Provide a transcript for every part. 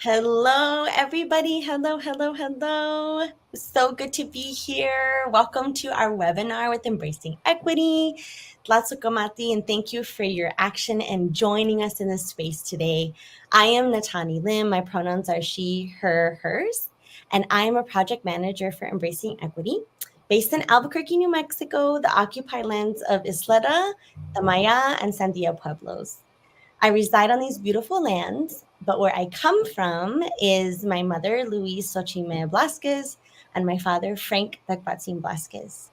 Hello, everybody. Hello. So good to be here. Welcome to our webinar with Embracing Equity. Tlatsukamati, and thank you for your action and joining us in this space today. I am Natani Lim. My pronouns are she, her, hers, and I am a project manager for Embracing Equity. Based in Albuquerque, New Mexico, the occupied lands of Isleta, Tamaya, and Sandia Pueblos. I reside on these beautiful lands, but where I come from is my mother, Luis Xochime Blasquez, and my father, Frank Tacpatzin Blasquez.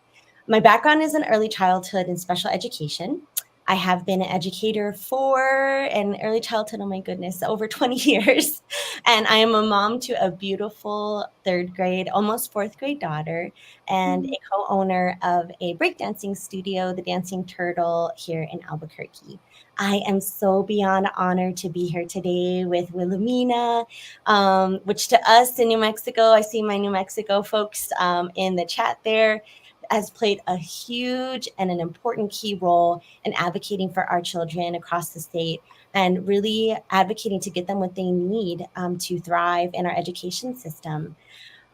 My background is in early childhood and special education. I have been an educator for in early childhood, oh my goodness, over 20 years. And I am a mom to a beautiful third grade, almost fourth grade daughter, and a co-owner of a breakdancing studio, the Dancing Turtle, here in Albuquerque. I am so beyond honored to be here today with Wilhelmina, which to us in New Mexico, I see my New Mexico folks in the chat there, has played a huge and an important key role in advocating for our children across the state and really advocating to get them what they need to thrive in our education system.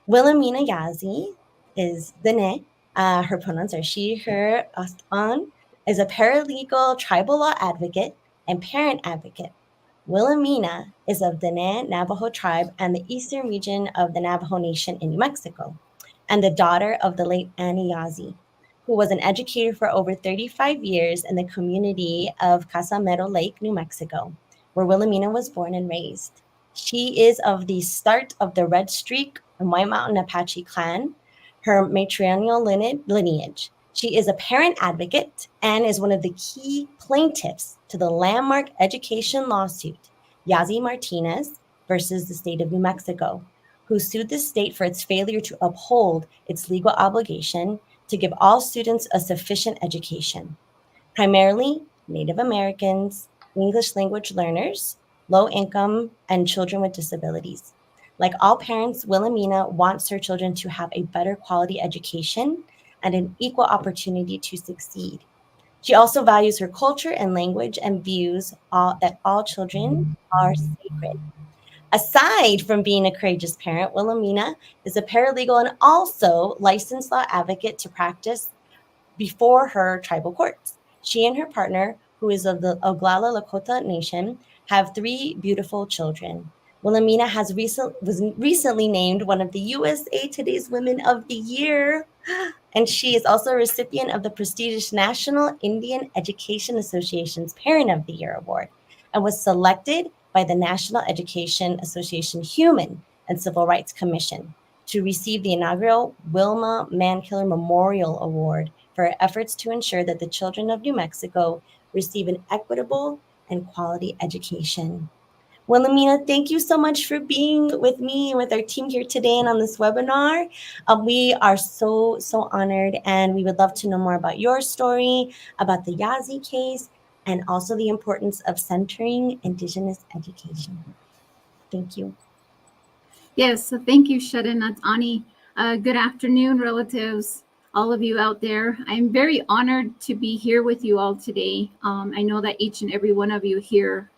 Wilhelmina Yazzie is Dene. Her pronouns are she, her, us, on, is a paralegal tribal law advocate and parent advocate. Wilhelmina is of the Navajo tribe and the eastern region of the Navajo Nation in New Mexico, and the daughter of the late Annie Yazzie, who was an educator for over 35 years in the community of Casamero Lake, New Mexico, where Wilhelmina was born and raised. She is of the start of the Red Streak and White Mountain Apache clan, her matrilineal lineage. She is a parent advocate and is one of the key plaintiffs to the landmark education lawsuit, Yazzie Martinez versus the state of New Mexico, who sued the state for its failure to uphold its legal obligation to give all students a sufficient education, primarily Native Americans, English language learners, low income, and children with disabilities. Like all parents, Wilhelmina wants her children to have a better quality education and an equal opportunity to succeed. She also values her culture and language and views that all children are sacred. Aside from being a courageous parent, Wilhelmina is a paralegal and also licensed law advocate to practice before her tribal courts. She and her partner, who is of the Oglala Lakota Nation, have 3 beautiful children. Wilhelmina was recently named one of the USA Today's Women of the Year, and she is also a recipient of the prestigious National Indian Education Association's Parent of the Year Award and was selected by the National Education Association Human and Civil Rights Commission to receive the inaugural Wilma Mankiller Memorial Award for her efforts to ensure that the children of New Mexico receive an equitable and quality education. Wilhelmina, thank you so much for being with me and with our team here today and on this webinar. We are so honored, and we would love to know more about your story, about the Yazzie case, and also the importance of centering Indigenous education. Thank you. Yes, so thank you, Sharon. That's Ani. Good afternoon, relatives, all of you out there. I'm very honored to be here with you all today. I know that each and every one of you here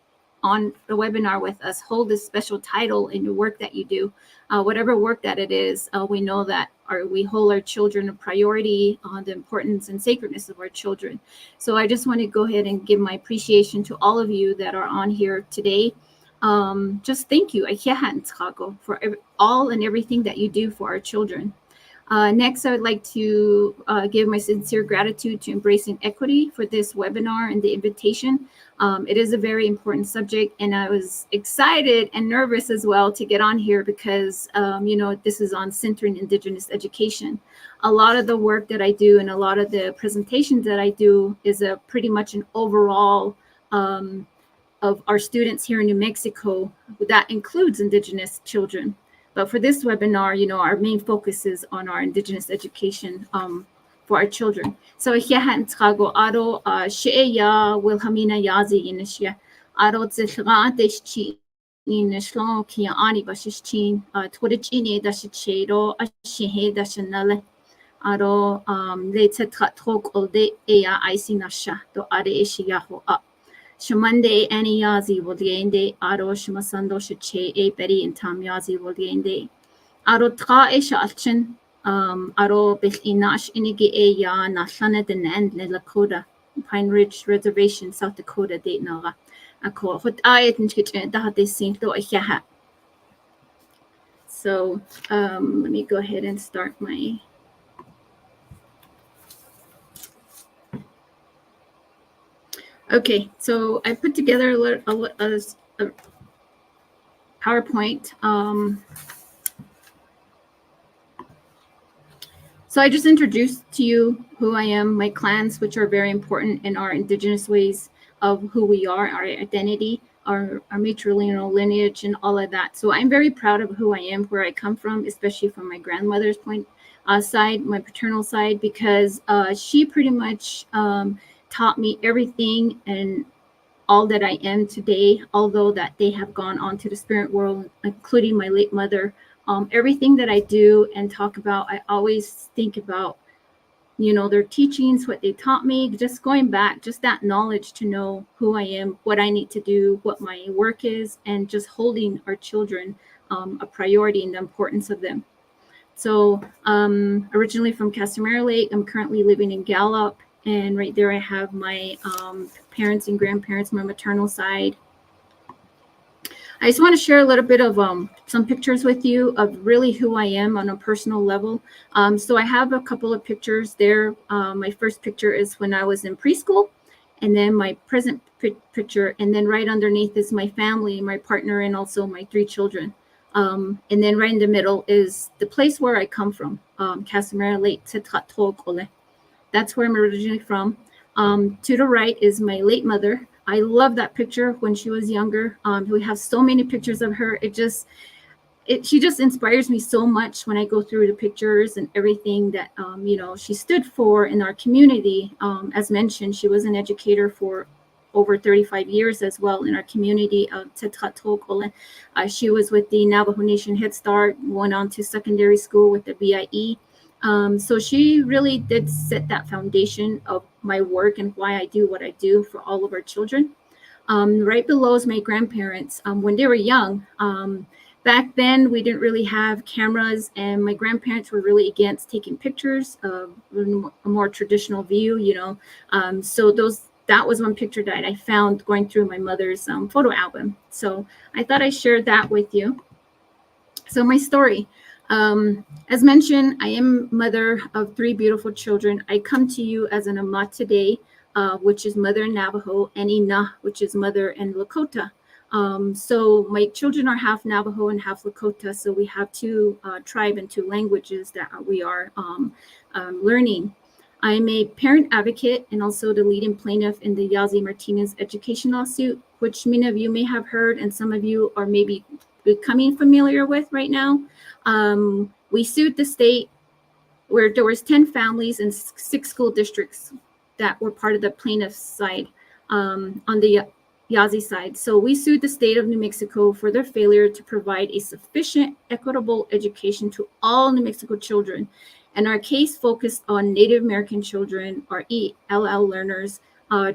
on the webinar with us hold this special title in the work that you do. Whatever work that it is, we know that we hold our children a priority on the importance and sacredness of our children. So I just want to go ahead and give my appreciation to all of you that are on here today. Just thank you, for all and everything that you do for our children. Next, I would like to give my sincere gratitude to Embracing Equity for this webinar and the invitation. It is a very important subject, and I was excited and nervous as well to get on here because, this is on centering Indigenous education. A lot of the work that I do and a lot of the presentations that I do is pretty much an overall of our students here in New Mexico. That includes Indigenous children. But for this webinar, our main focus is on our Indigenous education for our children. So here trago aro sheya Wilhelmina Yazzie inishya aro tsilganteshchi in shlon kia ani bashichin twodichini dashchero ashihe dashanale aro lete tratrok olde eya isinasha to are eshiyaho up. Shamande Ani Yazzie Wodiende, Aro Shimasando Shache E Betty and Tam Yazzie Wodiende. Aro Tra E Shalchin, Aro Bich Inash Inigi E Ya Naslana Den End Le Lakota, Pine Ridge Reservation, South Dakota, Date Naga. Ako, Hot Ayat and Kitchen, Dahate Saint Lo Yaha. So let me go ahead and start my. Okay, so I put together a PowerPoint. So I just introduced to you who I am, my clans, which are very important in our Indigenous ways of who we are, our identity, our matrilineal lineage, and all of that. So I'm very proud of who I am, where I come from, especially from my grandmother's side, my paternal side, because she pretty much taught me everything and all that I am today, although that they have gone on to the spirit world, including my late mother. Everything that I do and talk about, I always think about, their teachings, what they taught me, just going back, just that knowledge to know who I am, what I need to do, what my work is, and just holding our children a priority and the importance of them. So originally from Casimiro Lake, I'm currently living in Gallup. And right there I have my parents and grandparents, my maternal side. I just want to share a little bit of some pictures with you of really who I am on a personal level. So I have a couple of pictures there. My first picture is when I was in preschool, and then my present picture, and then right underneath is my family, my partner, and also my 3 children. And then right in the middle is the place where I come from, Casimiro Lake, Tetatokole. That's where I'm originally from. To the right is my late mother. I love that picture when she was younger. We have so many pictures of her. She just inspires me so much when I go through the pictures and everything that she stood for in our community. As mentioned, she was an educator for over 35 years as well in our community of Tetatokole. She was with the Navajo Nation Head Start, went on to secondary school with the BIE. So she really did set that foundation of my work and why I do what I do for all of our children. Right below is my grandparents. When they were young, back then we didn't really have cameras, and my grandparents were really against taking pictures of a more traditional view, so that was one picture that I found going through my mother's photo album. So I thought I shared that with you. So my story. As mentioned, I am mother of 3 beautiful children. I come to you as an Ama today, which is mother in Navajo, and Ina, which is mother in Lakota. So my children are half Navajo and half Lakota. So we have 2 tribe and 2 languages that we are learning. I'm a parent advocate and also the leading plaintiff in the Yazzie Martinez education lawsuit, which many of you may have heard and some of you are maybe becoming familiar with right now. We sued the state where there was 10 families and 6 school districts that were part of the plaintiff's side on the Yazzie side. So we sued the state of New Mexico for their failure to provide a sufficient equitable education to all New Mexico children. And our case focused on Native American children, our ELL learners,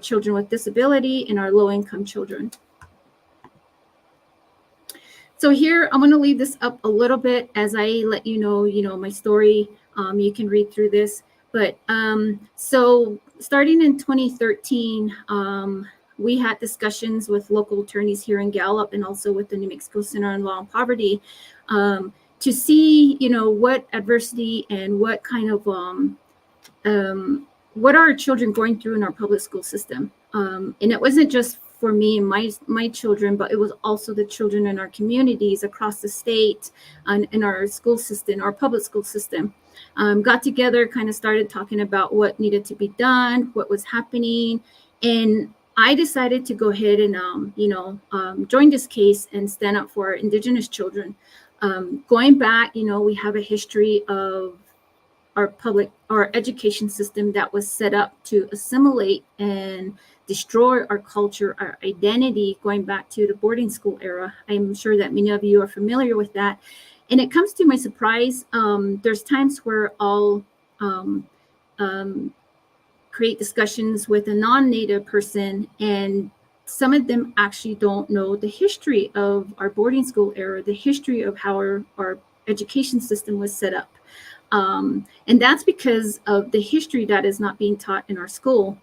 children with disability, and our low-income children. So here, I'm going to leave this up a little bit as I let you know, my story. You can read through this. But so starting in 2013, we had discussions with local attorneys here in Gallup and also with the New Mexico Center on Law and Poverty to see, what adversity and what kind of, what are our children going through in our public school system. And it wasn't just for me and my children, but it was also the children in our communities across the state and in our school system, our public school system. Got together, kind of started talking about what needed to be done, what was happening. And I decided to go ahead and, join this case and stand up for our Indigenous children. Going back, we have a history of our education system that was set up to assimilate and destroy our culture, our identity, going back to the boarding school era. I'm sure that many of you are familiar with that. And it comes to my surprise, there's times where I'll create discussions with a non-Native person, and some of them actually don't know the history of our boarding school era, the history of how our education system was set up. And that's because of the history that is not being taught in our school,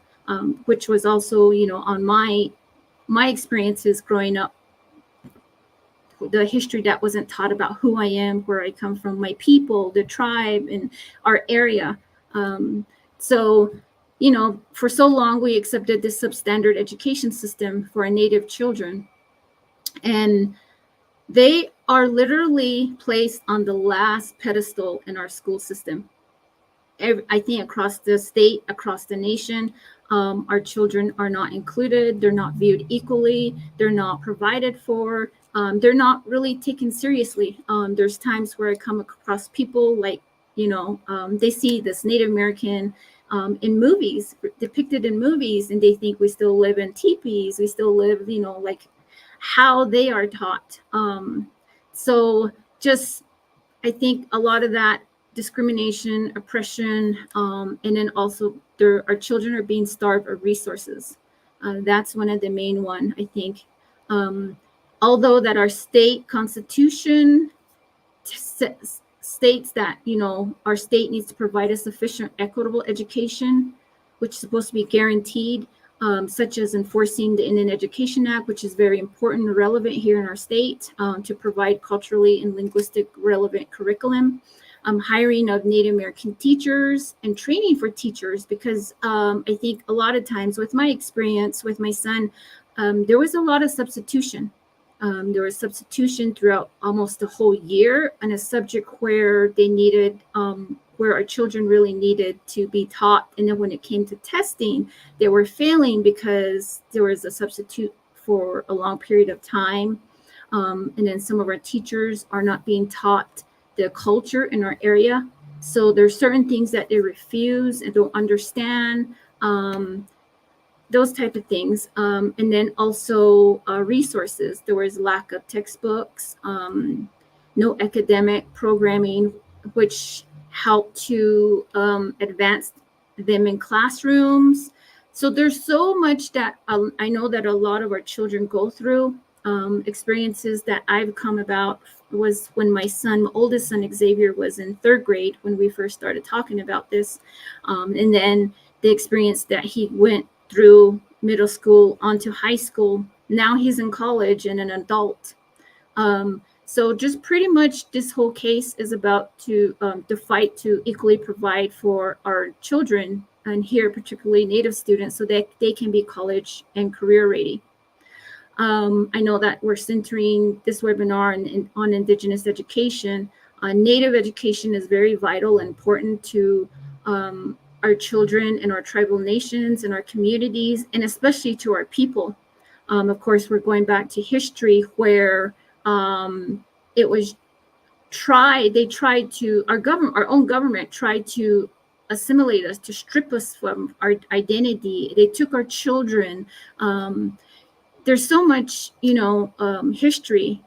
which was also, on my experiences growing up, the history that wasn't taught about who I am, where I come from, my people, the tribe, and our area. So, for so long, we accepted this substandard education system for our Native children. And they are literally placed on the last pedestal in our school system. I think across the state, across the nation, our children are not included. They're not viewed equally. They're not provided for. They're not really taken seriously. There's times where I come across people like, they see this Native American in movies, depicted in movies, and they think we still live in teepees. We still live, like how they are taught. So just, I think a lot of that discrimination, oppression, and then also our children are being starved of resources. That's one of the main one, I think. Although that our state constitution states that, our state needs to provide a sufficient equitable education, which is supposed to be guaranteed, such as enforcing the Indian Education Act, which is very important and relevant here in our state, to provide culturally and linguistic relevant curriculum, hiring of Native American teachers and training for teachers, because I think a lot of times with my experience with my son, there was a lot of substitution. There was substitution throughout almost the whole year on a subject where they needed, where our children really needed to be taught. And then when it came to testing, they were failing because there was a substitute for a long period of time. And then some of our teachers are not being taught the culture in our area. So there's certain things that they refuse and don't understand. Those type of things. And then also resources. There was lack of textbooks, no academic programming, which helped to advance them in classrooms. So there's so much that I know that a lot of our children go through. Experiences that I've come about was when my oldest son, Xavier, was in 3rd grade when we first started talking about this. And then the experience that he went through middle school onto high school. Now he's in college and an adult. So just pretty much this whole case is about the fight to equally provide for our children, and here particularly Native students, so that they can be college and career ready. I know that we're centering this webinar on Indigenous education. Native education is very vital and important to our children and our tribal nations and our communities, and especially to our people. Of course, we're going back to history where it was our own government tried to assimilate us, to strip us from our identity. They took our children. There's so much, history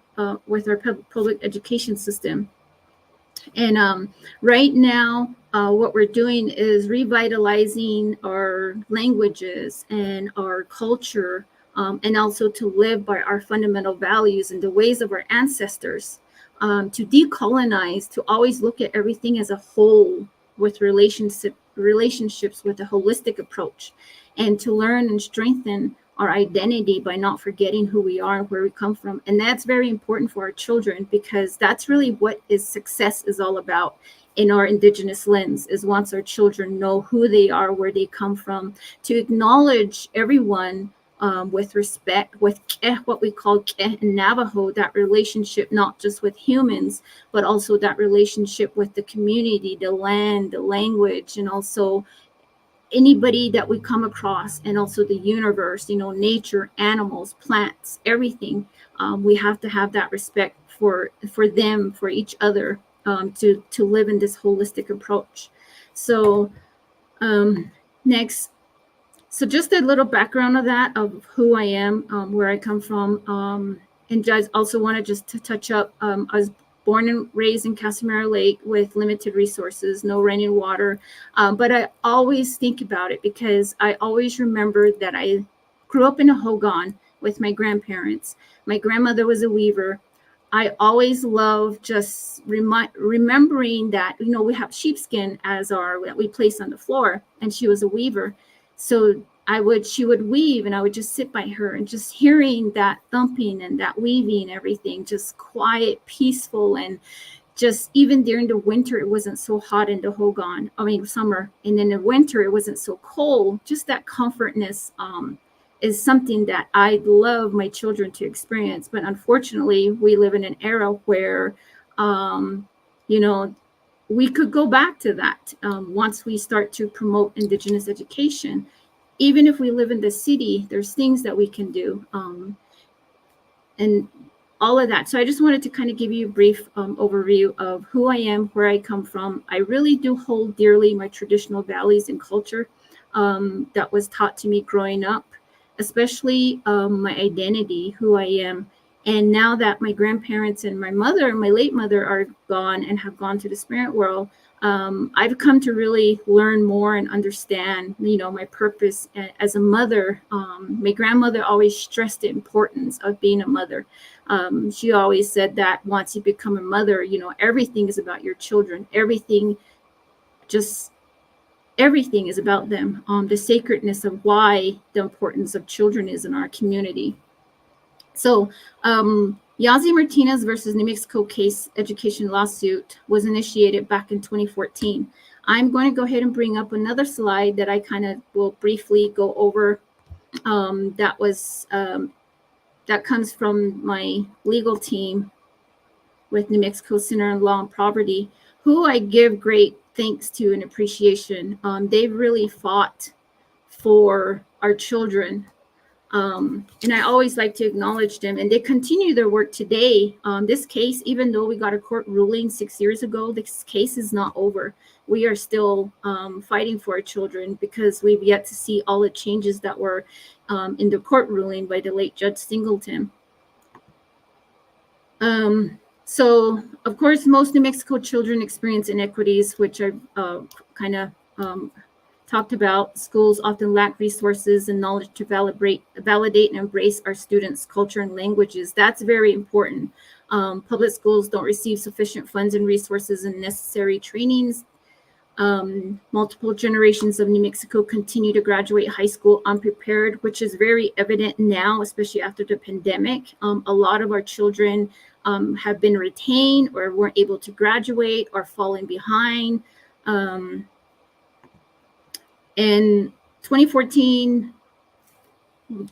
with our public education system. And right now, what we're doing is revitalizing our languages and our culture, and also to live by our fundamental values and the ways of our ancestors, to decolonize, to always look at everything as a whole with relationships with a holistic approach, and to learn and strengthen our identity by not forgetting who we are and where we come from. And that's very important for our children, because that's really what success is all about in our Indigenous lens, is once our children know who they are, where they come from, to acknowledge everyone with respect, with what we call in Navajo, that relationship, not just with humans, but also that relationship with the community, the land, the language, and also anybody that we come across, and also the universe, nature, animals, plants, everything. We have to have that respect for them, for each other, to live in this holistic approach. So next, so just a little background of that, of who I am, where I come from, and I also want to just to touch up. I was born and raised in Casimiro Lake with limited resources, no running water. But I always think about it, because I always remember that I grew up in a hogan, with my grandparents. My grandmother was a weaver. I always love just remembering that, you know, we have sheepskin as that we place on the floor, and she was a weaver. So she would weave, and I would just sit by her and just hearing that thumping and that weaving, everything just quiet, peaceful, and just even during the winter, it wasn't so hot in the Hogan. I mean, summer, and in the winter, it wasn't so cold. Just that comfortness is something that I'd love my children to experience. But unfortunately, we live in an era where, you know, we could go back to that once we start to promote Indigenous education. Even if we live in the city, there's things that we can do. And all of that. So I just wanted to kind of give you a brief overview of who I am, where I come from. I really do hold dearly my traditional values and culture that was taught to me growing up, especially my identity, who I am. And now that my grandparents and my late mother are gone and have gone to the spirit world, I've come to really learn more and understand, you know, my purpose as a mother. My grandmother always stressed the importance of being a mother. She always said that once you become a mother, you know, everything is about your children. Everything is about them. The sacredness of why the importance of children is in our community. So, Yazzie Martinez versus New Mexico case education lawsuit was initiated back in 2014. I'm going to go ahead and bring up another slide that I kind of will briefly go over. That comes from my legal team with New Mexico Center on Law and Poverty, who I give great thanks to and appreciation. They've really fought for our children. And I always like to acknowledge them, and they continue their work today. This case, even though we got a court ruling 6 years ago, this case is not over. We are still fighting for our children because we've yet to see all the changes that were in the court ruling by the late Judge Singleton. So, of course, most New Mexico children experience inequities, which are kind of talked about. Schools often lack resources and knowledge to validate and embrace our students' culture and languages. That's very important. Public schools don't receive sufficient funds and resources and necessary trainings. Multiple generations of New Mexico continue to graduate high school unprepared, which is very evident now, especially after the pandemic. A lot of our children have been retained or weren't able to graduate or falling behind. In 2014,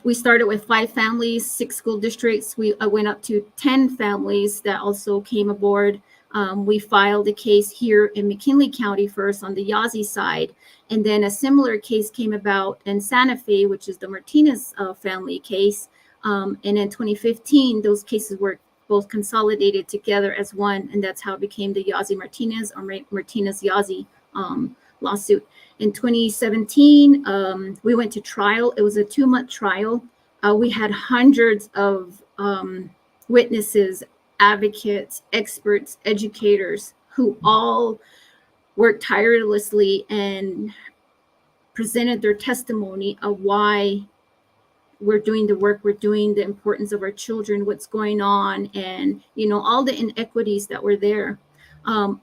we started with 5 families, 6 school districts. I went up to 10 families that also came aboard. We filed a case here in McKinley County first on the Yazzie side, and then a similar case came about in Santa Fe, which is the Martinez family case. And in 2015, those cases were both consolidated together as one, and that's how it became the Yazzie Martinez or Martinez Yazzie lawsuit. In 2017, we went to trial. It was a 2-month trial. We had hundreds of witnesses, advocates, experts, educators who all worked tirelessly and presented their testimony of why we're doing the work we're doing, the importance of our children, what's going on, and, you know, all the inequities that were there.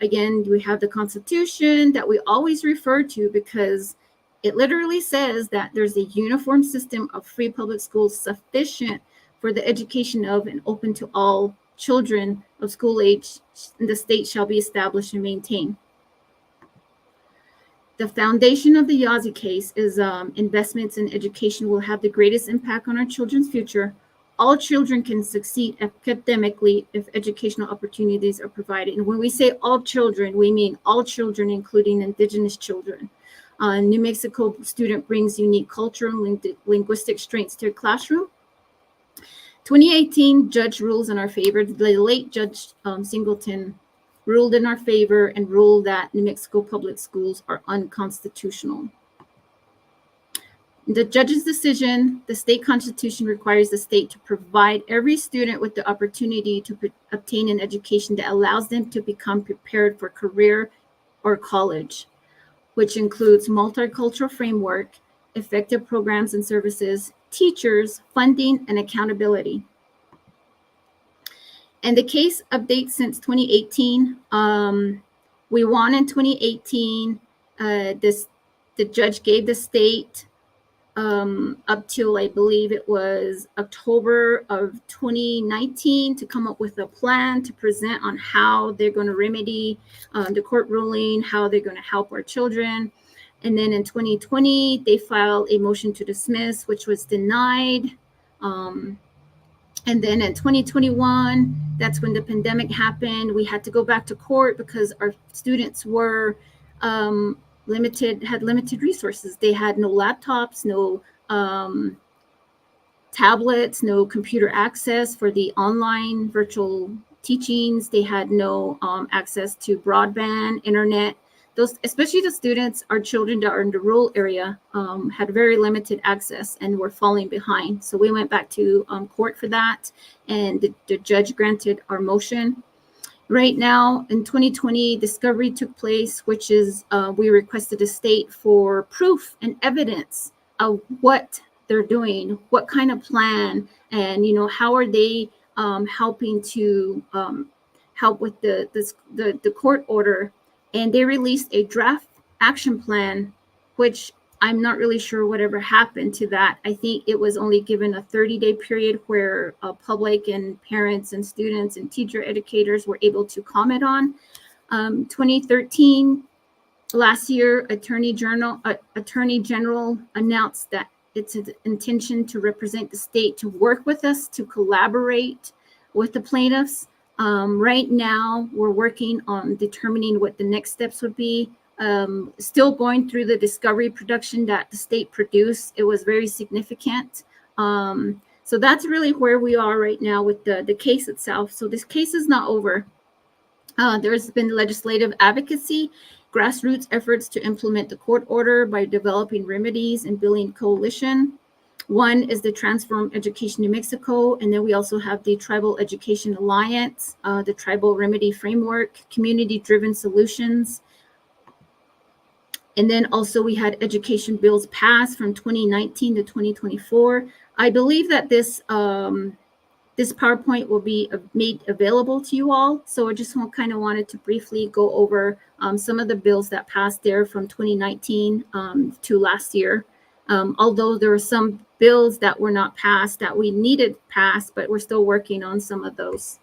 Again, we have the Constitution that we always refer to because it literally says that there's a uniform system of free public schools sufficient for the education of and open to all children of school age in the state shall be established and maintained. The foundation of the Yazzie case is investments in education will have the greatest impact on our children's future. All children can succeed academically if educational opportunities are provided. And when we say all children, we mean all children, including Indigenous children. New Mexico student brings unique cultural and linguistic strengths to a classroom. 2018 judge rules in our favor. The late Judge Singleton ruled in our favor and ruled that New Mexico public schools are unconstitutional. The judge's decision, the state constitution requires the state to provide every student with the opportunity to obtain an education that allows them to become prepared for career or college, which includes multicultural framework, effective programs and services, teachers, funding, and accountability. And the case updates since 2018. We won in 2018. The judge gave the state up till, I believe it was October of 2019, to come up with a plan to present on how they're going to remedy the court ruling, how they're going to help our children. And then in 2020, they filed a motion to dismiss, which was denied. And then in 2021, that's when the pandemic happened. We had to go back to court because our students were had limited resources. They had no laptops, no tablets, no computer access for the online virtual teachings. They had no access to broadband, internet. Those, especially the students, our children that are in the rural area, had very limited access and were falling behind. So we went back to court for that, and the judge granted our motion. Right now, in 2020, discovery took place, which is we requested the state for proof and evidence of what they're doing, what kind of plan, and how are they helping to help with the court order. And they released a draft action plan, which I'm not really sure whatever happened to that. I think it was only given a 30-day period where public and parents and students and teacher educators were able to comment on. 2013, last year, Attorney General announced that it's an intention to represent the state, to work with us, to collaborate with the plaintiffs. Right now, we're working on determining what the next steps would be. Still going through the discovery production that the state produced. It was very significant. So that's really where we are right now with the case itself. So this case is not over. There's been legislative advocacy, grassroots efforts to implement the court order by developing remedies and building coalition. One is the Transform Education New Mexico, and then we also have the Tribal Education Alliance, the Tribal Remedy Framework, community-driven solutions. And then also we had education bills passed from 2019 to 2024. I believe that this PowerPoint will be made available to you all. So I just wanted to briefly go over some of the bills that passed there from 2019 to last year. Although there were some bills that were not passed that we needed passed, but we're still working on some of those.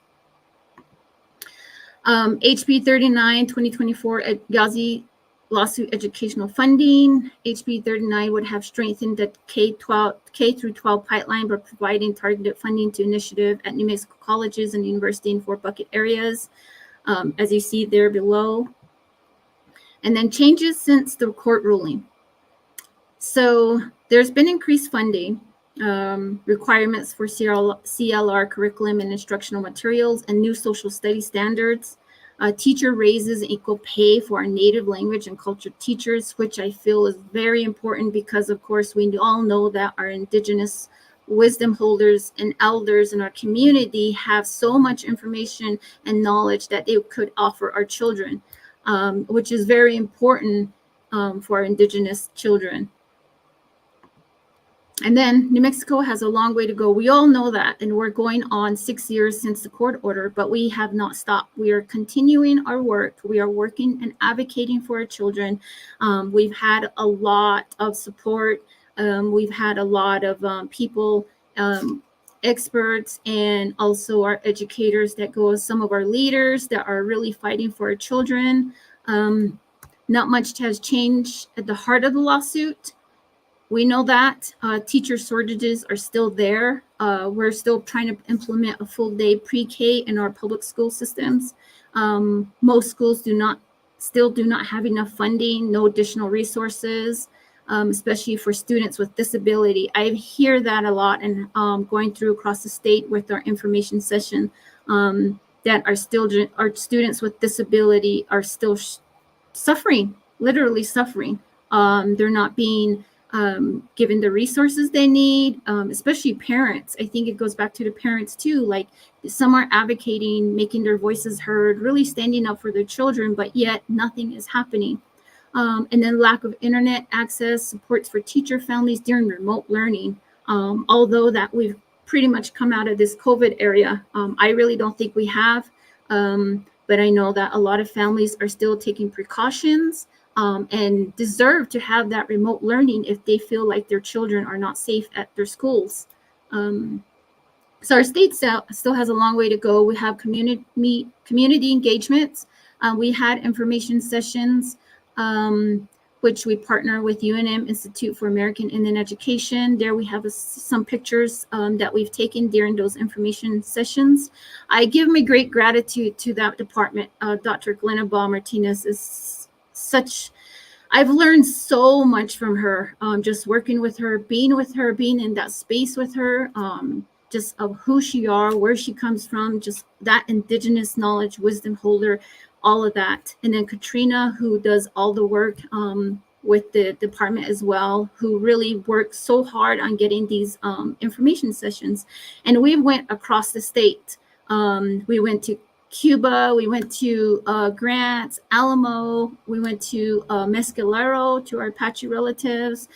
HB 39, 2024, Yazzie lawsuit educational funding. HB 39 would have strengthened the K through 12 pipeline by providing targeted funding to initiative at New Mexico colleges and university in 4 bucket areas, as you see there below. And then changes since the court ruling. So there's been increased funding, requirements for CLR curriculum and instructional materials, and new social studies standards. Teacher raises equal pay for our native language and culture teachers, which I feel is very important because, of course, we all know that our Indigenous wisdom holders and elders in our community have so much information and knowledge that they could offer our children, which is very important for our Indigenous children. And then New Mexico has a long way to go. We all know that, and we're going on 6 years since the court order, but we have not stopped. We are continuing our work. We are working and advocating for our children. We've had a lot of support. We've had a lot of people, experts, and also our educators that go as some of our leaders that are really fighting for our children. Not much has changed at the heart of the lawsuit. We know that teacher shortages are still there. We're still trying to implement a full day pre-K in our public school systems. Most schools still do not have enough funding, no additional resources, especially for students with disability. I hear that a lot, and going through across the state with our information session, that our students with disability are still suffering, literally suffering. They're not being given the resources they need, especially parents. I think it goes back to the parents too. Like, some are advocating, making their voices heard, really standing up for their children, but yet nothing is happening. And then lack of internet access, supports for teacher families during remote learning. Although that we've pretty much come out of this COVID area, I really don't think we have. But I know that a lot of families are still taking precautions and deserve to have that remote learning if they feel like their children are not safe at their schools. So our state still has a long way to go. We have community engagements. We had information sessions, which we partner with UNM Institute for American Indian Education. There we have some pictures that we've taken during those information sessions. I give my great gratitude to that department. Dr. Glenna Martinez is such... I've learned so much from her, just working with her, being in that space with her, just of who she are, where she comes from, just that Indigenous knowledge, wisdom holder, all of that. And then Katrina, who does all the work with the department as well, who really works so hard on getting these information sessions. And we went across the state. We went to Cuba, we went to Grants, Alamo, we went to Mescalero, to our Apache relatives,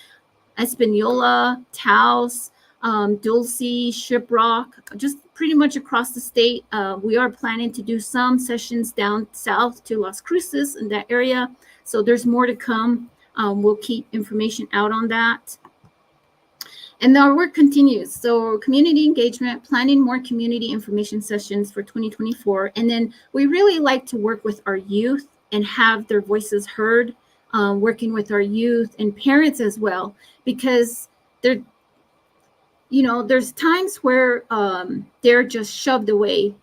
Espanola, Taos, Dulce, Shiprock, just pretty much across the state. We are planning to do some sessions down south to Las Cruces in that area. So there's more to come. We'll keep information out on that. And our work continues. So community engagement, planning more community information sessions for 2024. And then we really like to work with our youth and have their voices heard, working with our youth and parents as well, because they're, there's times where they're just shoved away.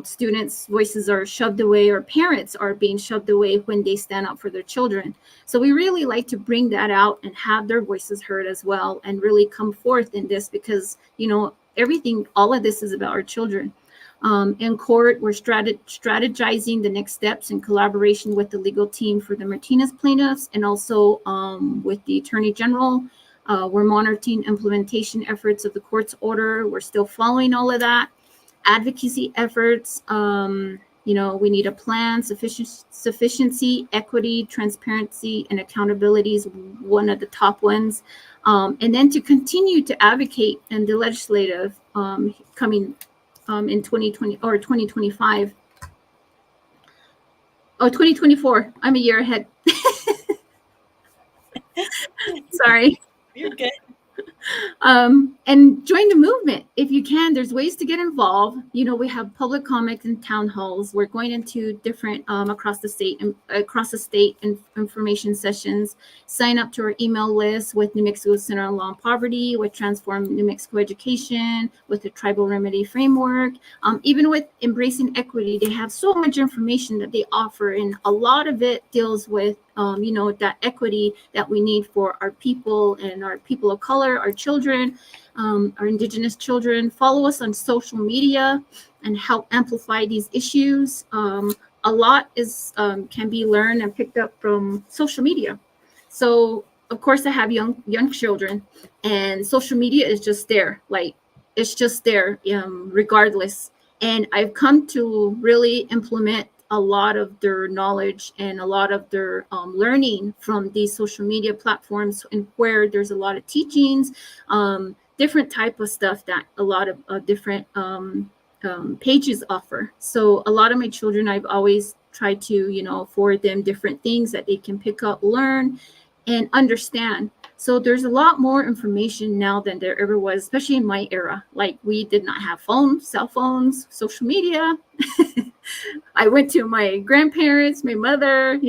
Students' voices are shoved away, or parents are being shoved away when they stand up for their children. So we really like to bring that out and have their voices heard as well, and really come forth in this, because, all of this is about our children. In court, we're strategizing the next steps in collaboration with the legal team for the Martinez plaintiffs, and also with the Attorney General. We're monitoring implementation efforts of the court's order. We're still following all of that. Advocacy efforts, we need a plan. Sufficiency, equity, transparency, and accountability is one of the top ones. And then to continue to advocate in the legislative coming in 2020 or 2025. Oh, 2024. I'm a year ahead. Sorry. You're good. And join the movement if you can. There's ways to get involved. We have public comments and town halls. We're going into different across the state and information sessions. Sign up to our email list with New Mexico Center on Law and Poverty, with Transform New Mexico Education, with the Tribal Remedy Framework. Even with Embracing Equity, they have so much information that they offer, and a lot of it deals with that equity that we need for our people and our people of color, our children, our Indigenous children. Follow us on social media and help amplify these issues. A lot can be learned and picked up from social media. So, of course, I have young children, and social media is just there. Like, it's just there, regardless. And I've come to really implement a lot of their knowledge and a lot of their learning from these social media platforms, and where there's a lot of teachings, different type of stuff that a lot of different pages offer. So a lot of my children, I've always tried to, forward them different things that they can pick up, learn, and understand. So there's a lot more information now than there ever was, especially in my era. Like, we did not have cell phones, social media. I went to my grandparents, my mother,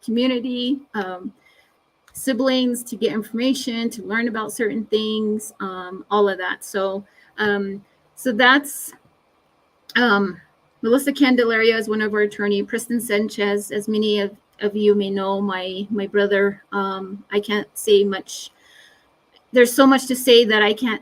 community, siblings, to get information, to learn about certain things, all of that. So that's Melissa Candelaria is one of our attorney. Preston Sanchez, as many of you may know, my brother. I can't say much. There's so much to say that I can't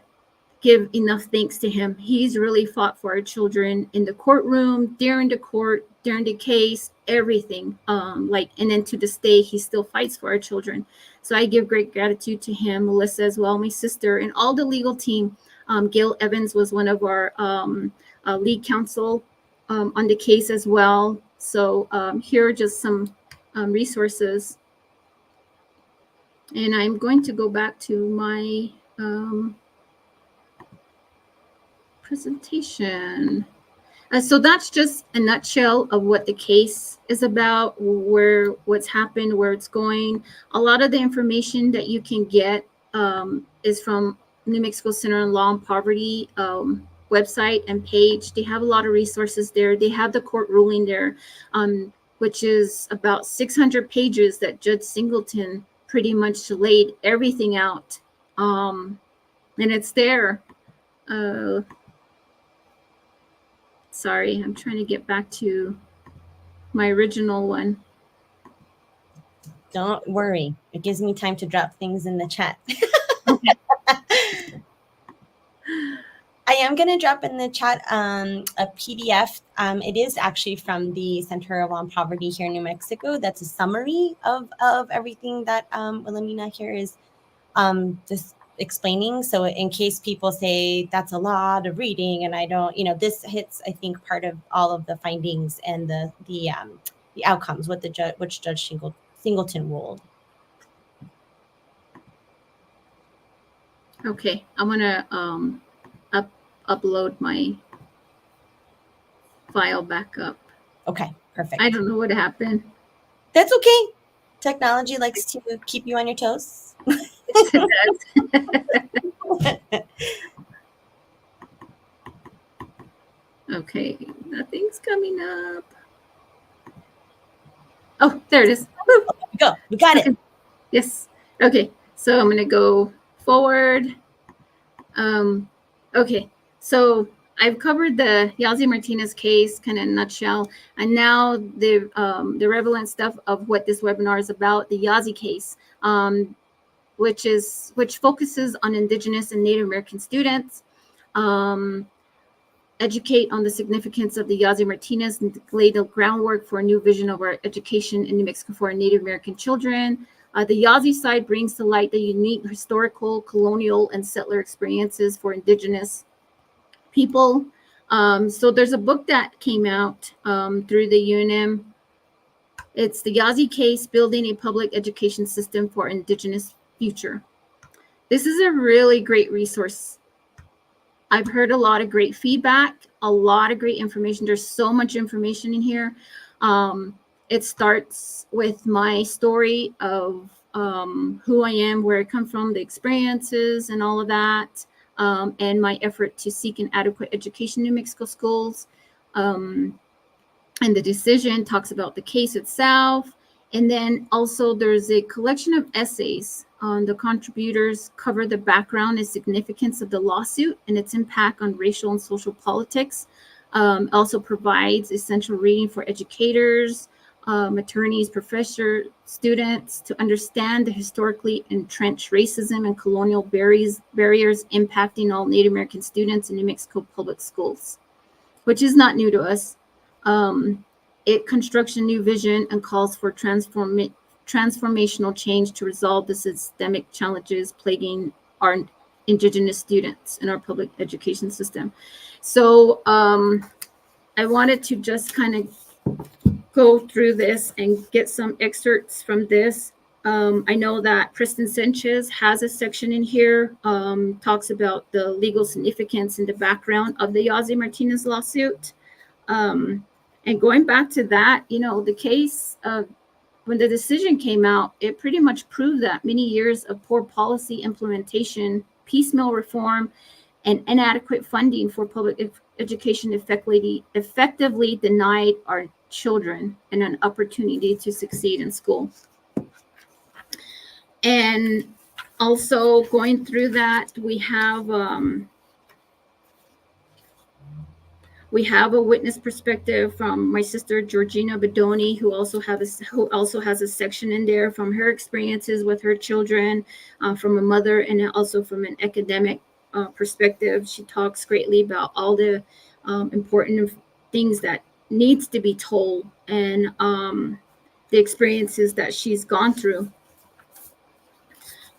give enough thanks to him. He's really fought for our children in the courtroom, during the court, during the case, everything. And then to this day, he still fights for our children. So I give great gratitude to him, Melissa as well, my sister, and all the legal team. Gail Evans was one of our lead counsel on the case as well. So here are just some resources. And I'm going to go back to my Presentation. So that's just a nutshell of what the case is about, what's happened, where it's going. A lot of the information that you can get is from New Mexico Center on Law and Poverty website and page. They have a lot of resources there. They have the court ruling there, which is about 600 pages that Judge Singleton pretty much laid everything out. And it's there. Sorry, I'm trying to get back to my original one. Don't worry. It gives me time to drop things in the chat. I am going to drop in the chat a PDF. It is actually from the Center of Law and Poverty here in New Mexico. That's a summary of everything that Wilhelmina here is just explaining. So in case people say that's a lot of reading and I don't, this hits, I think, part of all of the findings and the outcomes, which Judge Singleton ruled. Okay, I'm gonna upload my file back up. Okay, perfect. I don't know what happened. That's okay. Technology likes to keep you on your toes. It does. Okay, nothing's coming up. Oh, there it is. Woo. Go. We got it. Yes. Okay, so I'm gonna go forward. Okay, so I've covered the Yazzie Martinez case kind of in a nutshell, and now the relevant stuff of what this webinar is about, the Yazzie case, which focuses on Indigenous and Native American students, educate on the significance of the Yazzie Martinez and lay the groundwork for a new vision of our education in New Mexico for our Native American children. The Yazzie side brings to light the unique historical, colonial, and settler experiences for Indigenous people. So there's a book that came out through the UNM. It's the Yazzie Case, Building a Public Education System for Indigenous Future. This is a really great resource. I've heard a lot of great feedback, a lot of great information. There's so much information in here. It starts with my story of who I am, where I come from, the experiences and all of that, and my effort to seek an adequate education in New Mexico schools. And the decision talks about the case itself. And then also there's a collection of essays. The contributors cover the background and significance of the lawsuit and its impact on racial and social politics. Also provides essential reading for educators, attorneys, professors, students to understand the historically entrenched racism and colonial barriers impacting all Native American students in New Mexico public schools, which is not new to us. It constructs a new vision and calls for transformational change to resolve the systemic challenges plaguing our Indigenous students in our public education system. So I wanted to just kind of go through this and get some excerpts from this. I know that Preston Sanchez has a section in here, talks about the legal significance and the background of the Yazzie Martinez lawsuit. And going back to that, the case, when the decision came out, it pretty much proved that many years of poor policy implementation, piecemeal reform, and inadequate funding for public education effectively denied our children an opportunity to succeed in school. And also going through that, we have a witness perspective from my sister Georgina Bedoni, who also has a section in there from her experiences with her children, from a mother, and also from an academic perspective. She talks greatly about all the important things that needs to be told and the experiences that she's gone through.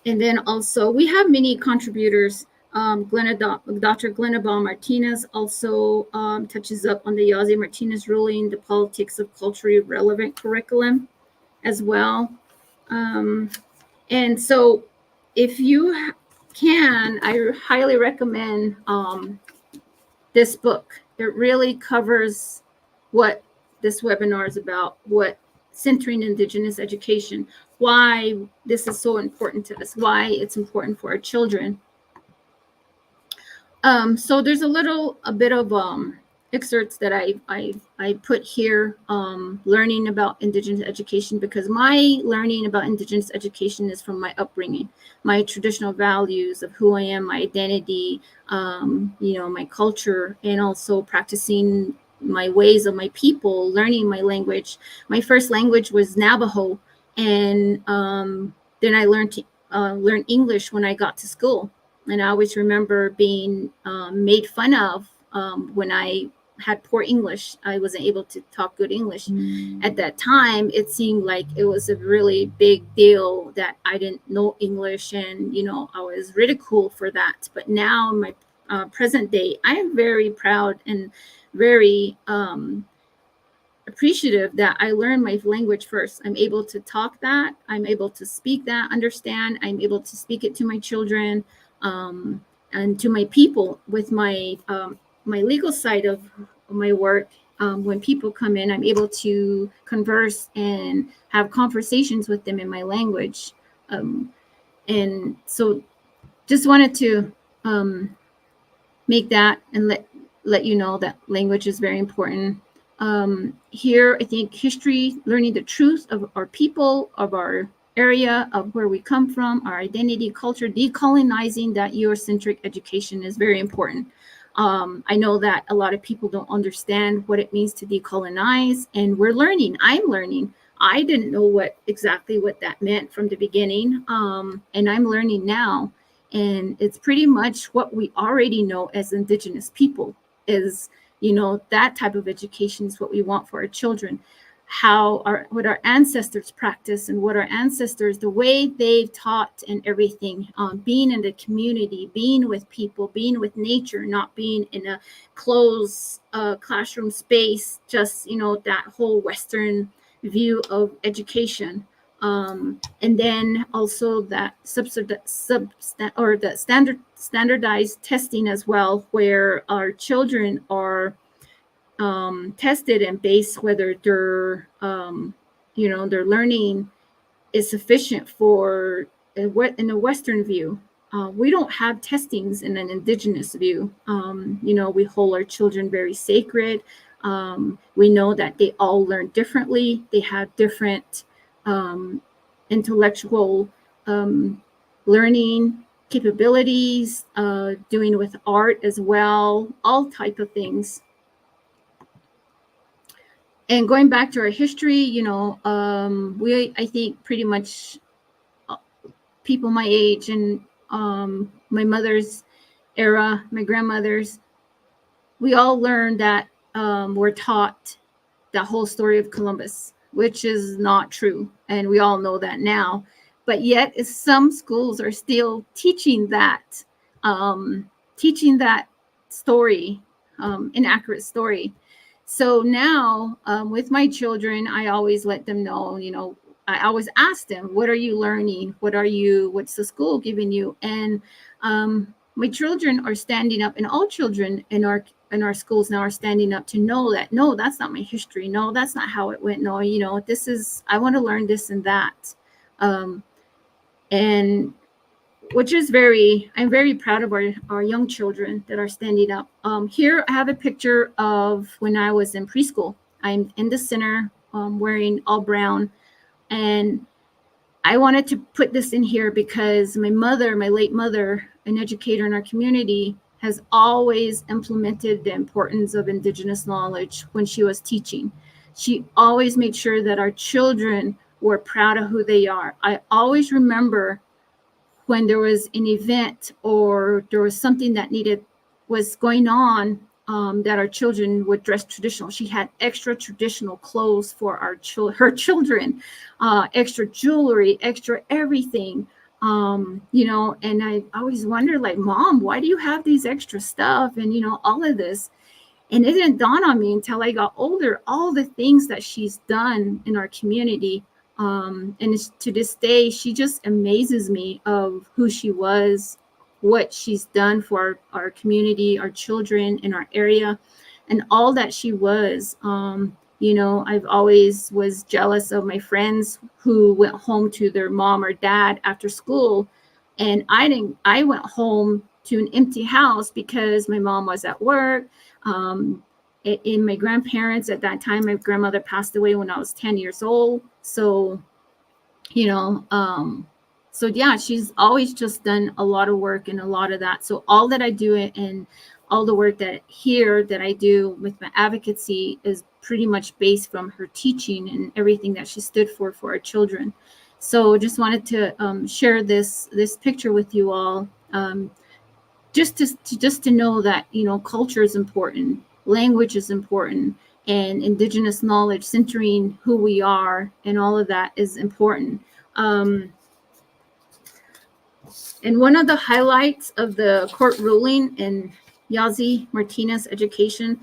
And then also we have many contributors. Dr. Glenabal Martinez also touches up on the Yazzie Martinez ruling, the politics of culturally relevant curriculum as well. And so if you can, I highly recommend this book. It really covers what this webinar is about, what centering Indigenous education, why this is so important to us, why it's important for our children. So there's a bit of excerpts that I put here, learning about Indigenous education, because my learning about Indigenous education is from my upbringing, my traditional values of who I am, my identity, my culture, and also practicing my ways of my people, learning my language. My first language was Navajo, and then I learned English when I got to school. And I always remember being made fun of when I had poor English. I wasn't able to talk good English. At that time, it seemed like it was a really big deal that I didn't know English, and I was ridiculed for that. But now, in my present day, I am very proud and very appreciative that I learned my language first. I'm able to talk that. I'm able to speak that, understand. I'm able to speak it to my children, and to my people with my legal side of my work. When people come in, I'm able to converse and have conversations with them in my language. And so just wanted to make that and let you know that language is very important. Here, I think history, learning the truth of our people, of our area, of where we come from, our identity, culture, decolonizing that Eurocentric education is very important. I know that a lot of people don't understand what it means to decolonize, and we're learning. I'm learning. I didn't know exactly what that meant from the beginning, and I'm learning now. And it's pretty much what we already know as Indigenous people is, that type of education is what we want for our children. What our ancestors practice, and what our ancestors, the way they've taught and everything, being in the community, being with people, being with nature, not being in a closed classroom space, just, that whole Western view of education. And then also that standardized testing as well, where our children are tested and based whether their their learning is sufficient for in a Western view. We don't have testings in an Indigenous view. We hold our children very sacred. We know that they all learn differently. They have different intellectual learning capabilities, doing with art as well, all type of things. And going back to our history, I think pretty much people my age and my mother's era, my grandmother's, we all learned that we're taught that whole story of Columbus, which is not true. And we all know that now. But yet some schools are still teaching that story, inaccurate story. So now with my children, I always let them know, I always ask them, what are you learning? What's the school giving you? And my children are standing up, and all children in our schools now are standing up to know that, no, that's not my history. No, that's not how it went. No, I want to learn this and that. And which is I'm very proud of our young children that are standing up. Here I have a picture of when I was in preschool. I'm in the center, wearing all brown. And I wanted to put this in here because my late mother, an educator in our community, has always implemented the importance of Indigenous knowledge when she was teaching. She always made sure that our children were proud of who they are. I always remember when there was an event or there was something that was going on, that our children would dress traditional. She had extra traditional clothes for her children, extra jewelry, extra everything. And I always wondered, like, Mom, why do you have these extra stuff? And, all of this. And it didn't dawn on me until I got older, all the things that she's done in our community. And to this day, she just amazes me of who she was, what she's done for our community, our children in our area, and all that she was. I've always was jealous of my friends who went home to their mom or dad after school, and I didn't. I went home to an empty house because my mom was at work. In my grandparents at that time, my grandmother passed away when I was 10 years old. So, you know, so yeah, she's always just done a lot of work and a lot of that. So all that I do and all the work that I do with my advocacy is pretty much based from her teaching and everything that she stood for our children. So just wanted to share this picture with you all, just to know that culture is important, language is important, and indigenous knowledge, centering who we are, and all of that is important. And one of the highlights of the court ruling in Yazzie Martinez education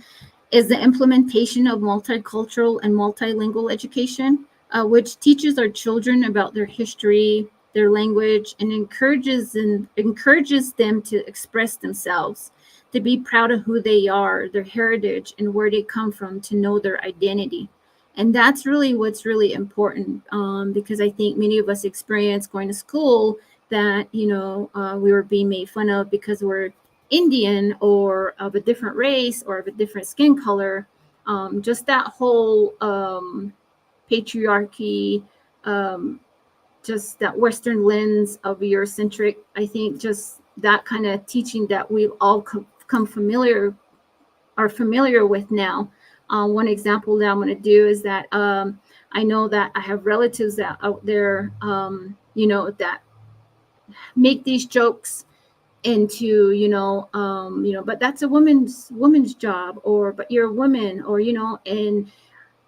is the implementation of multicultural and multilingual education, which teaches our children about their history, their language, and encourages them to express themselves, to be proud of who they are, their heritage, and where they come from, to know their identity. And that's really what's really important, because I think many of us experience going to school that we were being made fun of because we're Indian or of a different race or of a different skin color. Just that whole patriarchy, just that Western lens of Eurocentric, I think just that kind of teaching that we've all are familiar with now. One example that I'm going to do is that I know that I have relatives that out there, that make these jokes into but that's a woman's job, or but you're a woman, or and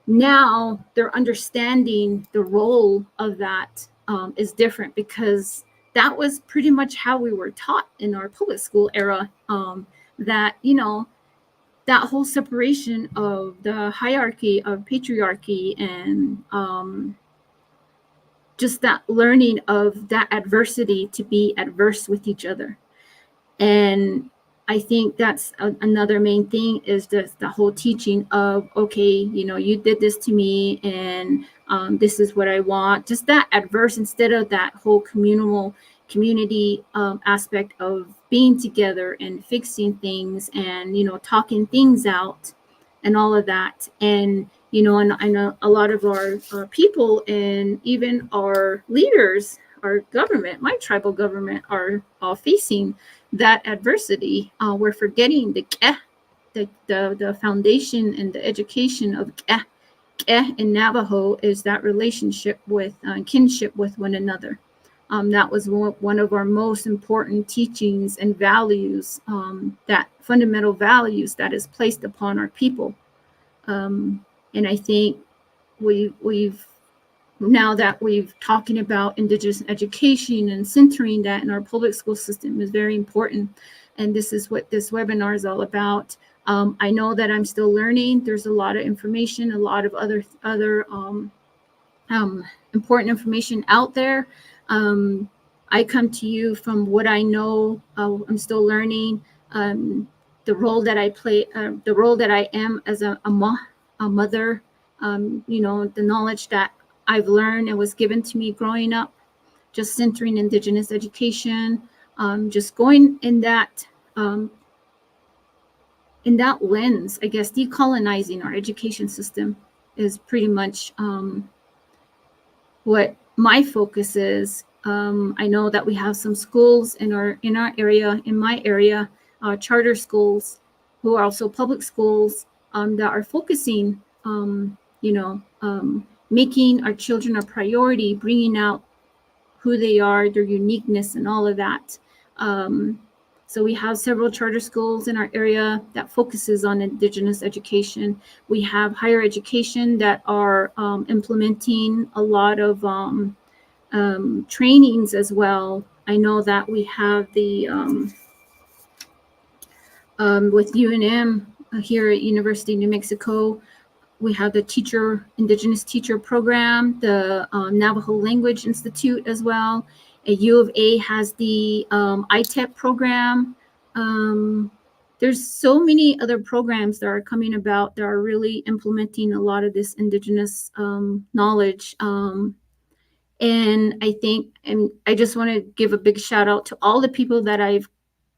now they're understanding the role of that is different, because that was pretty much how we were taught in our public school era, that that whole separation of the hierarchy of patriarchy, and just that learning of that adversity to be adverse with each other. And I think that's another main thing, is the whole teaching of, okay, you did this to me, and this is what I want. Just that adverse, instead of that whole community aspect of being together and fixing things, and talking things out, and all of that. And and I know a lot of our people, and even our leaders, our government, my tribal government, are all facing that adversity. We're forgetting the foundation and the education of in Navajo is that relationship with kinship with one another. That was one of our most important teachings and values, that fundamental values that is placed upon our people. And I think we've now that we've talking about Indigenous education and centering that in our public school system is very important. And this is what this webinar is all about. I know that I'm still learning. There's a lot of information, a lot of other important information out there. I come to you from what I know. I'm still learning. The role that I play, the role that I am as a mother, the knowledge that I've learned and was given to me growing up, just centering Indigenous education, just going in that lens, I guess. Decolonizing our education system is pretty much what my focus is. I know that we have some schools in our area, in my area, charter schools, who are also public schools, that are focusing, making our children a priority, bringing out who they are, their uniqueness, and all of that. So we have several charter schools in our area that focuses on Indigenous education. We have higher education that are implementing a lot of trainings as well. I know that we have the with UNM here at University of New Mexico, we have the Indigenous teacher program, the Navajo Language Institute as well. U of A has the ITEP program. There's so many other programs that are coming about that are really implementing a lot of this Indigenous knowledge. And I think, and I just want to give a big shout out to all the people that I've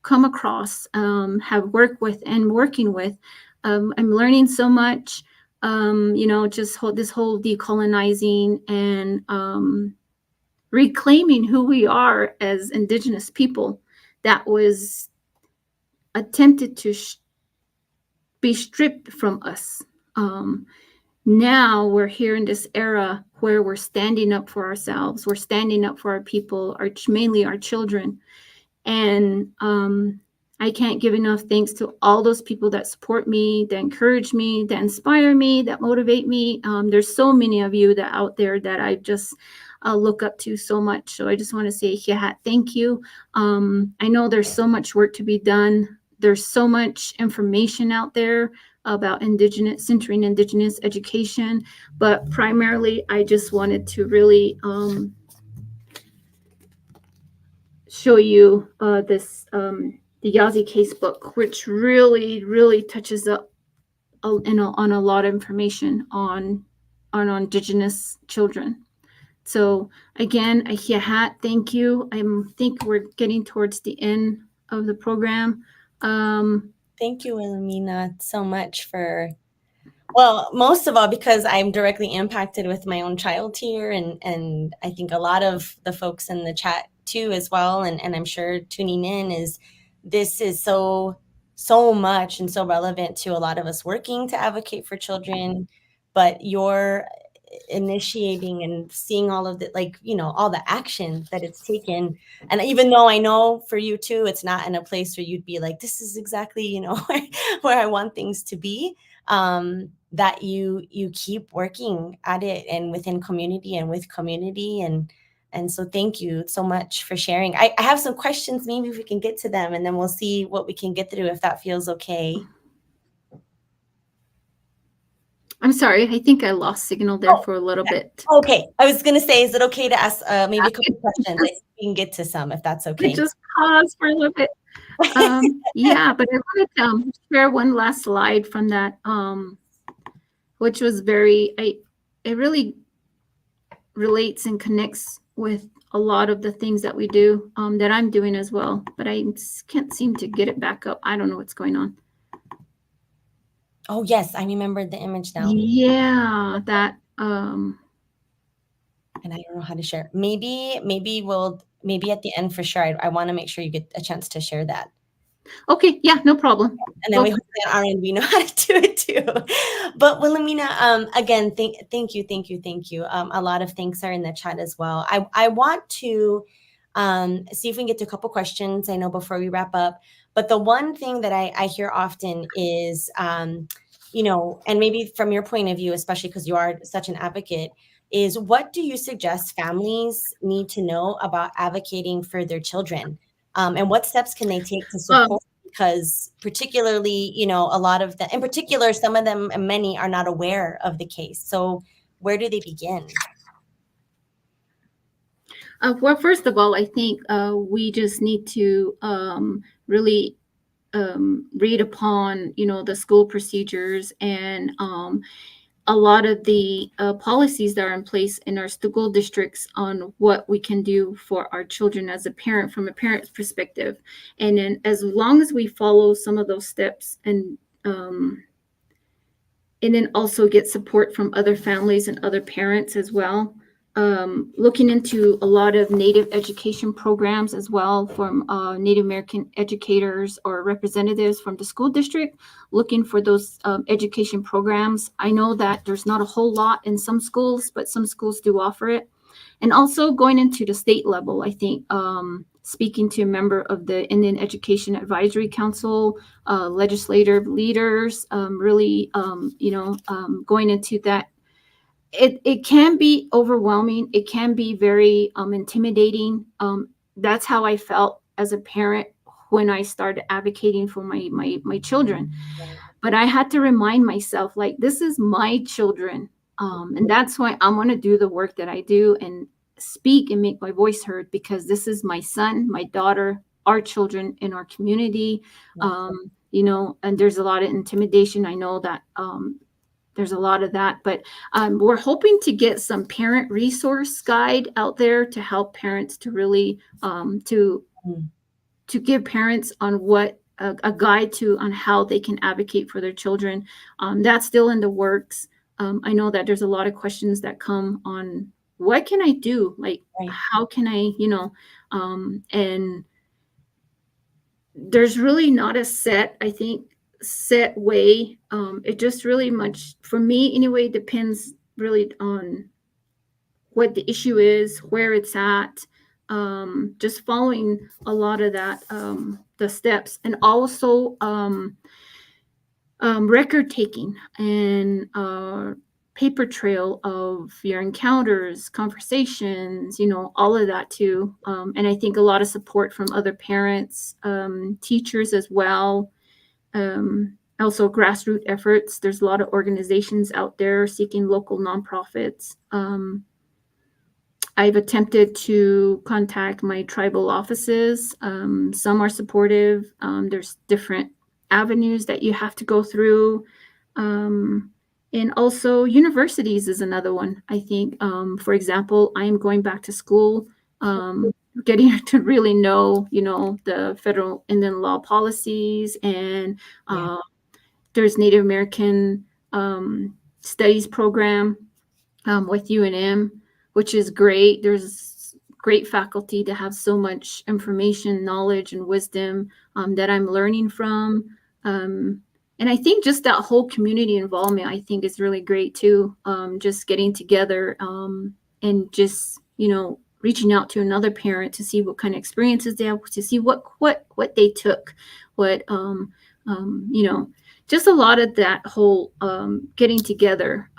come across, have worked with and working with. I'm learning so much, just this whole decolonizing and reclaiming who we are as Indigenous people that was attempted to be stripped from us. Now we're here in this era where we're standing up for ourselves. We're standing up for our people, mainly our children. And I can't give enough thanks to all those people that support me, that encourage me, that inspire me, that motivate me. There's so many of you that out there that I just look up to so much. So I just want to say, thank you. I know there's so much work to be done. There's so much information out there about centering Indigenous education, but primarily I just wanted to really show you the Yazzie Case book, which really, really touches up on a lot of information on Indigenous children. So again, thank you. I think we're getting towards the end of the program. Thank you, Wilhelmina, so much for, well, most of all, because I'm directly impacted with my own child here, and I think a lot of the folks in the chat too as well, and I'm sure tuning in, this is so much and so relevant to a lot of us working to advocate for children, but you're initiating and seeing all of the, all the action that it's taken. And even though I know for you too, it's not in a place where you'd be like, this is exactly, where I want things to be, that you keep working at it and within community and with community. And so thank you so much for sharing. I have some questions, maybe if we can get to them, and then we'll see what we can get through, if that feels okay. I'm sorry, I think I lost signal there for a little bit. Okay, I was going to say, is it okay to ask maybe a couple questions? I think we can get to some, if that's okay. I just pause for a little bit. Yeah, but I wanted to share one last slide from that, which was it really relates and connects with a lot of the things that we do, that I'm doing as well, but I can't seem to get it back up. I don't know what's going on. Oh yes, I remember the image now. Yeah, that and I don't know how to share. Maybe at the end for sure. I want to make sure you get a chance to share that. Okay, yeah, no problem. And then we hopefully on our end we know how to do it too. But Wilhelmina, again, thank you. A lot of thanks are in the chat as well. I want to see if we can get to a couple questions, I know, before we wrap up. But the one thing that I hear often is, and maybe from your point of view, especially because you are such an advocate, is what do you suggest families need to know about advocating for their children? And what steps can they take to support? Because particularly, a lot of them, in particular, some of them, and many are not aware of the case. So where do they begin? Well, first of all, I think we just need to really read upon, the school procedures and a lot of the policies that are in place in our school districts on what we can do for our children as a parent, from a parent's perspective. And then as long as we follow some of those steps and then also get support from other families and other parents as well, looking into a lot of Native education programs as well from Native American educators or representatives from the school district, looking for those education programs. I know that there's not a whole lot in some schools, but some schools do offer it. And also going into the state level, I think speaking to a member of the Indian Education Advisory Council, legislative leaders, really, going into that. It can be overwhelming. It can be very intimidating. That's how I felt as a parent when I started advocating for my children. But I had to remind myself, like, this is my children. And that's why I'm going to do the work that I do. And speak and make my voice heard, because this is my son, my daughter, our children in our community. And there's a lot of intimidation. I know that there's a lot of that, but we're hoping to get some parent resource guide out there to help parents to really to give parents on what a guide on how they can advocate for their children. That's still in the works. I know that there's a lot of questions that come on what can I do, like how can I, and there's really not a set way. It just really much, for me anyway, depends really on what the issue is, where it's at, just following a lot of that, the steps, and also record taking and paper trail of your encounters, conversations, all of that too. And I think a lot of support from other parents, teachers as well. Also grassroots efforts. There's a lot of organizations out there seeking local nonprofits. I've attempted to contact my tribal offices. Some are supportive. There's different avenues that you have to go through. And also universities is another one, I think. For example, I am going back to school, getting to really know, the federal Indian law policies, and there's Native American studies program with UNM, which is great. There's great faculty to have so much information, knowledge, and wisdom that I'm learning from. And I think just that whole community involvement, I think, is really great too. Just getting together and just, reaching out to another parent to see what kind of experiences they have, to see what they took, just a lot of that whole getting together,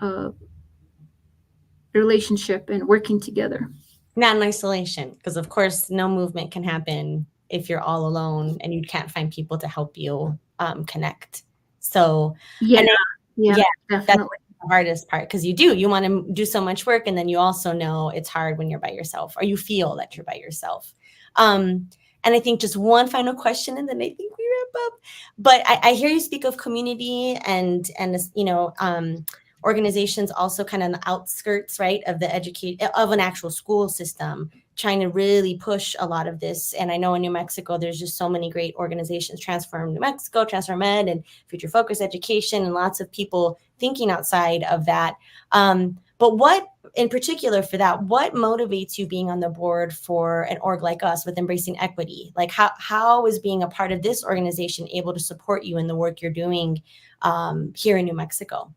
relationship and working together. Not in isolation, because of course no movement can happen if you're all alone and you can't find people to help you connect. So definitely. That's the hardest part, because you want to do so much work, and then you also know it's hard when you're by yourself, or you feel that you're by yourself. And I think just one final question, and then I think we wrap up. But I hear you speak of community and organizations also kind of on the outskirts, right, of an actual school system, trying to really push a lot of this. And I know in New Mexico, there's just so many great organizations, Transform New Mexico, Transform Ed, and Future Focus Education, and lots of people thinking outside of that. But what, in particular for that, what motivates you being on the board for an org like us with Embracing Equity? Like how is being a part of this organization able to support you in the work you're doing here in New Mexico?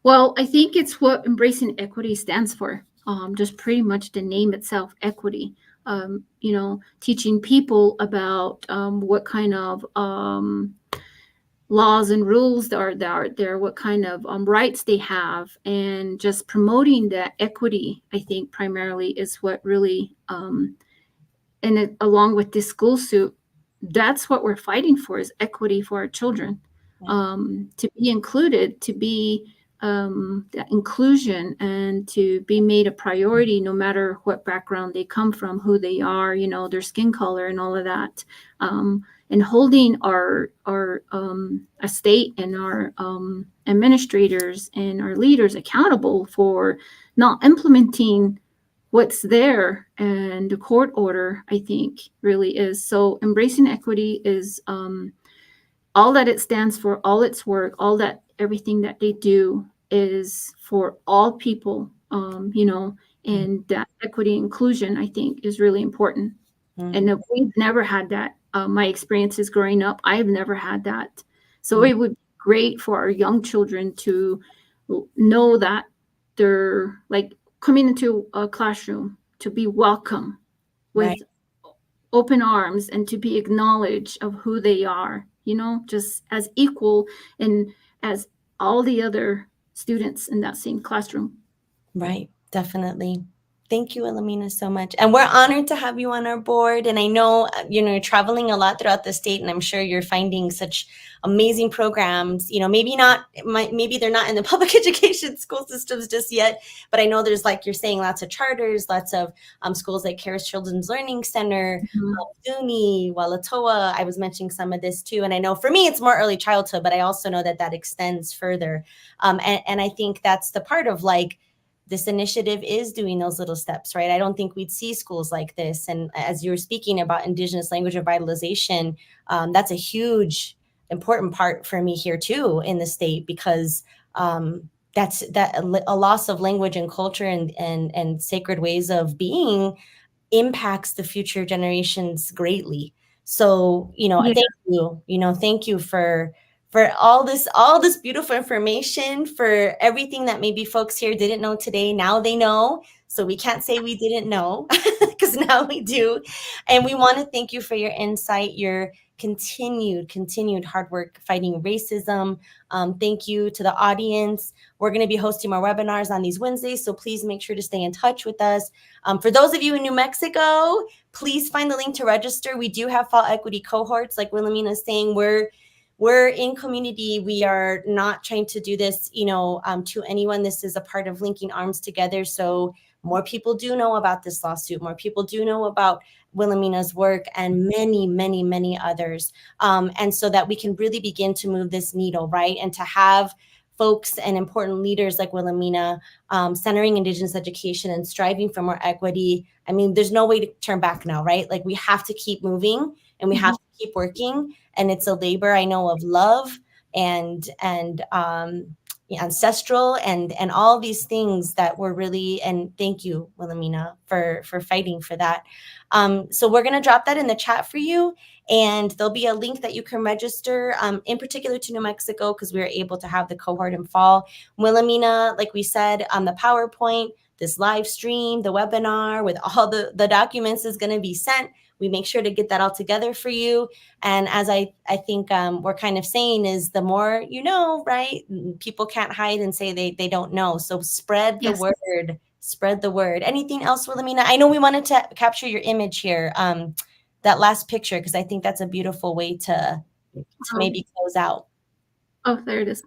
Well, I think it's what Embracing Equity stands for. Just pretty much the name itself, equity. Teaching people about what kind of laws and rules are there, what kind of rights they have, and just promoting that equity, I think primarily is what really, along with this school suit, that's what we're fighting for, is equity for our children, to be included, to be that inclusion, and to be made a priority no matter what background they come from, who they are, their skin color and all of that. And holding our state and our administrators and our leaders accountable for not implementing what's there, and the court order, I think, really is. So Embracing Equity is all that it stands for, all its work, everything that they do is for all people, and that equity inclusion, I think, is really important. And we've never had that. My experiences growing up, I've never had that. So it would be great for our young children to know that they're like coming into a classroom, to be welcome with open arms, and to be acknowledged of who they are, just as equal and as all the other students in that same classroom. Right. Definitely. Thank you, Wilhelmina, so much. And we're honored to have you on our board. And I know, you're traveling a lot throughout the state, and I'm sure you're finding such amazing programs. Maybe they're not in the public education school systems just yet, but I know there's, like you're saying, lots of charters, lots of schools like Karis Children's Learning Center, SUNY, Walatoa. I was mentioning some of this too. And I know for me, it's more early childhood, but I also know that that extends further. And I think that's the part of, like, this initiative is doing those little steps, right? I don't think we'd see schools like this. And as you were speaking about Indigenous language revitalization, that's a huge, important part for me here too in the state, because that's a loss of language and culture and sacred ways of being impacts the future generations greatly. So, Yeah. thank you for all this beautiful information, for everything that maybe folks here didn't know today. Now they know. So we can't say we didn't know, because now we do. And we want to thank you for your insight, your continued hard work fighting racism. Thank you to the audience. We're going to be hosting more webinars on these Wednesdays, so please make sure to stay in touch with us. For those of you in New Mexico, please find the link to register. We do have fall equity cohorts. Like Wilhelmina is saying, we're in community. We are not trying to do this, to anyone. This is a part of linking arms together. So more people do know about this lawsuit. More people do know about Wilhelmina's work and many, many, many others. And so that we can really begin to move this needle, right? And to have folks and important leaders like Wilhelmina centering Indigenous education and striving for more equity. I mean, there's no way to turn back now, right? Like, we have to keep moving and we have to keep working. And it's a labor, I know, of love and ancestral and all these things that were really, and thank you, Wilhelmina, for fighting for that. So we're going to drop that in the chat for you, and there'll be a link that you can register, in particular to New Mexico, because we were able to have the cohort in fall. Wilhelmina, like we said, on the PowerPoint, this live stream, the webinar with all the documents is going to be sent. We make sure to get that all together for you. And as I think we're kind of saying is, the more you know, right? People can't hide and say they don't know. So spread the word. Spread the word. Anything else, Wilhelmina? I know we wanted to capture your image here, that last picture, because I think that's a beautiful way to maybe close out. Oh, there it is.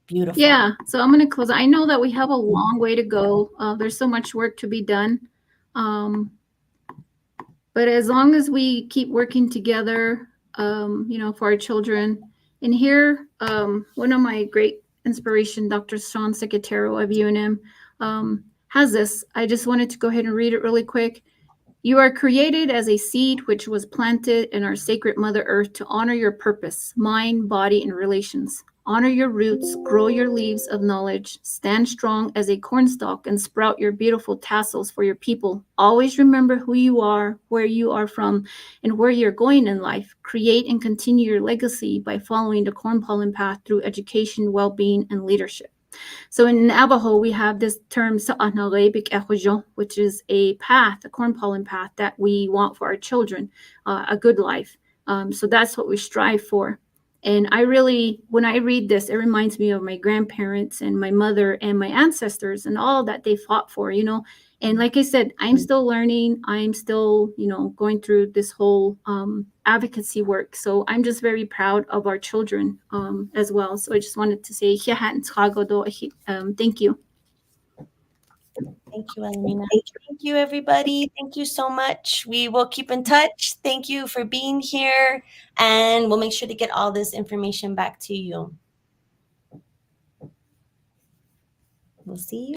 Beautiful. Yeah, so I'm going to close. I know that we have a long way to go. There's so much work to be done. But as long as we keep working together, for our children. And here, one of my great inspiration, Dr. Sean Secretero of UNM, has this. I just wanted to go ahead and read it really quick. You are created as a seed which was planted in our sacred Mother Earth to honor your purpose, mind, body, and relations. Honor your roots, grow your leaves of knowledge, stand strong as a cornstalk, and sprout your beautiful tassels for your people. Always remember who you are, where you are from, and where you're going in life. Create and continue your legacy by following the corn pollen path through education, well-being, and leadership. So in Navajo, we have this term, which is a path, a corn pollen path that we want for our children, a good life. So that's what we strive for. And when I read this, it reminds me of my grandparents and my mother and my ancestors and all that they fought for, And like I said, I'm still learning. I'm still, going through this whole advocacy work. So I'm just very proud of our children as well. So I just wanted to say, thank you. Thank you, Wilhelmina. Thank you, everybody. Thank you so much. We will keep in touch. Thank you for being here, and we'll make sure to get all this information back to you. We'll see you.